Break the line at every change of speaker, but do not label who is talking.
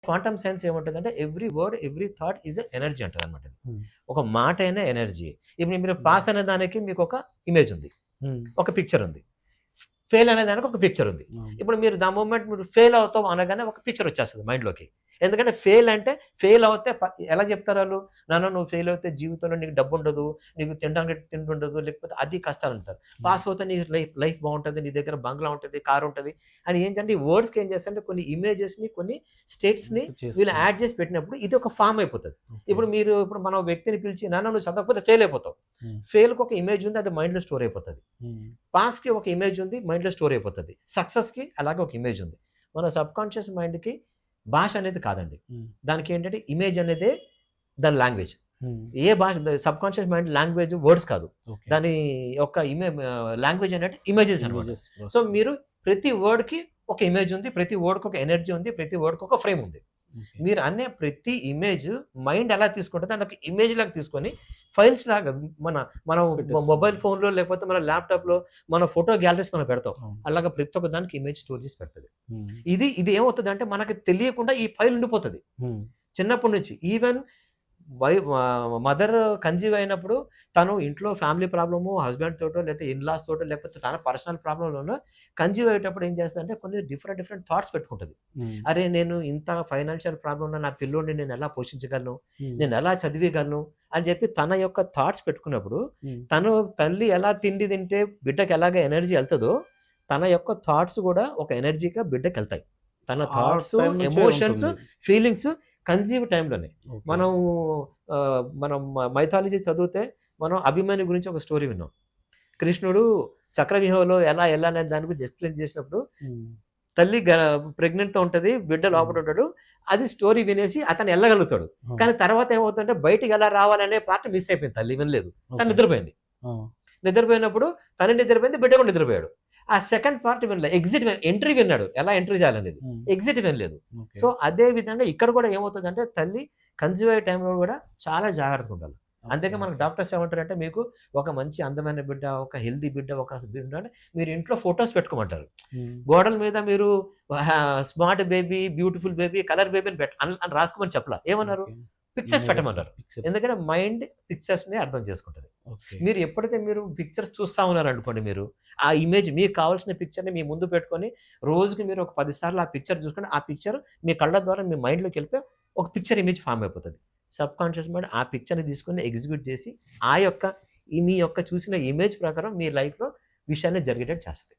Quantum science ఏముంటుందంటే every word, every thought is energy అంటదనమాట.
హ్మ్.
ఒక మాట అయినా ఎనర్జీ. ఇప్పుడు మీరు
హ్మ్.
పాస్ అనే దానికి మీకొక ఇమేజ్ ఉంది.
హ్మ్.
ఒక పిక్చర్ ఉంది. ఫెయిల్ అనే దానికి ఒక పిక్చర్ ఉంది.
అవును.
ఇప్పుడు మీరు ద మొమెంట్ మీరు ఫెయిల్ అవుతాం అనగానే ఒక పిక్చర్ వచ్చేస్తది మైండ్‌లోకి. ఎందుకంటే ఫెయిల్ అంటే ఫెయిల్ అవుతే ఎలా చెప్తారు ఆళ్ళు? నాన్న నువ్వు ఫెయిల్ అవుతే జీవితంలో నీకు డబ్బుండదు. నీకు తినడానికి తిండుండదు. లేకపోతే అది కష్టాలంటారు.
హ్మ్.
పాస్ అవుతే నీ లైఫ్ లైఫ్ బావుంటది. నీ దగ్గర బంగ్లా ఉంటది. కార్ ఉంటది. అని ఏంటంటే ఈ వర్డ్స్‌కి ఏం చేస్తారంటే కొన్ని ఇమేజెస్‌ని, కొన్ని స్టేట్స్‌ని వీళ్ళు
చేస్తుంది.
యాడ్ చేసి పెట్టినప్పుడు ఇది ఒక ఫార్మ్ అయిపోతది.
ఓకే.
ఇప్పుడు మనం వ్యక్తిని పిలిచి నాన్న నువ్వు చదవకపోతే ఫెయిల్ అయిపోతావు.
హ్మ్.
ఫెయిల్‌కి ఒక ఇమేజ్ ఉంది. అది మైండ్‌లో స్టోర్ అయిపోతది.
హ్మ్.
పాస్‌కి ఒక ఇమేజ్ ఉంది. మైండ్‌లో స్టోర్ అయిపోతది. సక్సెస్‌కి అలాగే ఒక ఇమేజ్ ఉంది. మన సబ్‌కాన్షియస్ మైండ్‌కి భాష అనేది కాదండి.
హ్మ్.
దానికేంటంటే ఇమేజ్ అనేదే దాని లాంగ్వేజ్.
హ్మ్.
ఏ భాష సబ్‌కాన్షియస్ మైండ్ లాంగ్వేజ్ వర్డ్స్ కాదు.
ఓకే.
దాని యొక్క లాంగ్వేజ్ ఏంటంటే ఇమేజెస్ అన్నమాట.
ఇమేజెస్
సో,
వస్తుంది.
మీరు ప్రతి వర్డ్‌కి ఒక ఇమేజ్ ఉంది. ప్రతి వర్డ్‌కి ఒక ఎనర్జీ ఉంది. ప్రతి వర్డ్‌కి ఒక ఫ్రేమ్ ఉంది.
ఓకే.
మీరు అనే ప్రతి ఇమేజ్ మైండ్ ఎలా తీసుకుంటదో దాన్నొక ఇమేజ్ లాగా తీసుకొని ఫైల్స్ లాగా మన మనం
పెట్టేస్తుంది.
మొబైల్ ఫోన్‌లో లేకపోతే మన ల్యాప్‌టాప్‌లో మన ఫోటో గ్యాలరీస్ మనం పెడతాం.
అవును.
అలాగా ప్రతి ఒక్క దానికి ఇమేజ్ స్టోర్ చేసి పెడతది.
హ్మ్.
ఇది ఏమవుతదంటే మనకు తెలియకుండా ఈ ఫైల్ ఉండిపోతది.
హ్మ్.
చిన్నప్పటి నుంచి ఈవెన్ మదర్ కన్సీవ్ అయినప్పుడు తను ఇంట్లో ఫ్యామిలీ ప్రాబ్లము, హస్బాండ్ తోటో, లేకపోతే ఇన్‌లాస్ తోటో, లేకపోతే తన పర్సనల్ ప్రాబ్లమ్‌లోనో కన్సీవ్ అయ్యేటప్పుడు ఏం చేస్తదంటే కొన్ని డిఫరెంట్ థాట్స్ పెట్టుకుంటది.
హ్మ్.
అరే! నేను ఇంత ఫైనాన్షియల్ ప్రాబ్లమ్‌లో నా పిల్లోడిని నేనెలా పోషించగలను?
హ్మ్.
నేనెలా చదివియగలను? అని చెప్పి తన యొక్క థాట్స్ పెట్టుకున్నప్పుడు,
హ్మ్.
తను తల్లి ఎలా తిండి తింటే బిడ్డకి ఎలాగ ఎనర్జీ ఎళ్తదో, తన యొక్క థాట్స్ గూడా ఒక ఎనర్జీగా బిడ్డకెళ్తాయి. తన
ఆ
థాట్స్,
టైం నుంచే
ఎమోషన్స్,
ఉంటుంది.
ఫీలింగ్స్ కన్సీవ్ టైమ్‌లోనే.
ఓకే.
మనం మనం మైథాలజీ చదివితే మనం అభిమన్యు గురించి ఒక స్టోరీ విన్నాం. కృష్ణుడు చక్రవ్యూహంలో ఎలా ఎళ్ళాలనే దాని గురించి ఎక్స్‌ప్లెయిన్ చేసినప్పుడు
హ్మ్.
తల్లి ప్రెగ్నెంట్‌తో ఉంటది. బిడ్డ
హ్మ్.
లోపట ఉంటాడు. అది స్టోరీ వినేసి అతను ఎళ్ళగలుగుతాడు.
అవును.
కానీ తర్వాత ఏమవుతుందంటే బయటికి ఎలా రావాలనే పార్ట్ మిస్ అయిపోయింది. తల్లి వినలేదు. తను
ఓకే.
నిద్రపోయింది.
ఆ!
నిద్రపోయినప్పుడు తను నిద్రపోయింది. బిడ్డ కూడా నిద్రపోయాడు. ఆ సెకండ్ పార్ట్ వినలే. ఎంట్రీ విన్నాడు. ఎలా ఎంట్రీ చేయాలనేది.
హ్మ్.
ఎగ్జిట్ వినలేదు.
ఓకే.
సో, అదే విధంగా ఇక్కడ కూడా ఏమవుతదంటే తల్లి కన్సీవ్ అయ్యే టైంలో కూడా చాలా జాగ్రత్తగుండాలి.
ఓకే.
అందుకే మనకు
ఓకే.
డాక్టర్స్ ఏమంటారంటే మీకు ఒక మంచి అందమైన బిడ్డ, ఒక హెల్తీ బిడ్డ, ఒక బిడ్డ అంటే మీరు ఇంట్లో ఫోటోస్ పెట్టుకోమంటారు.
హ్మ్.
గోడల మీద మీరు smart baby, beautiful baby, colour baby అని రాసుకోమని చెప్పలా. ఏమన్నారు?
ఓకే.
పిక్చర్స్
ఇమేజెస్
పెట్టమన్నారు.
పిక్చర్స్.
ఎందుకంటే మైండ్ పిక్చర్స్‌ని అర్థం చేసుకుంటది.
ఓకే.
మీరు ఎప్పుడైతే మీరు పిక్చర్స్ చూస్తా ఉన్నారనుకోండి మీరు, ఆ ఇమేజ్ మీకు కావాల్సిన పిక్చర్‌ని మీ ముందు పెట్టుకొని, రోజుకి మీరు ఒక 10 సార్లు ఆ పిక్చర్ చూసుకొని, ఆ పిక్చర్ మీ కళ్ళ ద్వారా మీ మైండ్‌లోకెళ్ళిపోయి ఒక పిక్చర్ ఇమేజ్ ఫార్మ్ అయిపోతది. సబ్‌కాన్షియస్ మైండ్ ఆ పిక్చర్‌ని తీసుకొని ఎగ్జిక్యూట్ చేసి, ఆ యొక్క మీ యొక్క చూసిన ఇమేజ్ ప్రకారం మీ లైఫ్‌లో విషయాన్ని జరిగేటట్టు చేస్తది.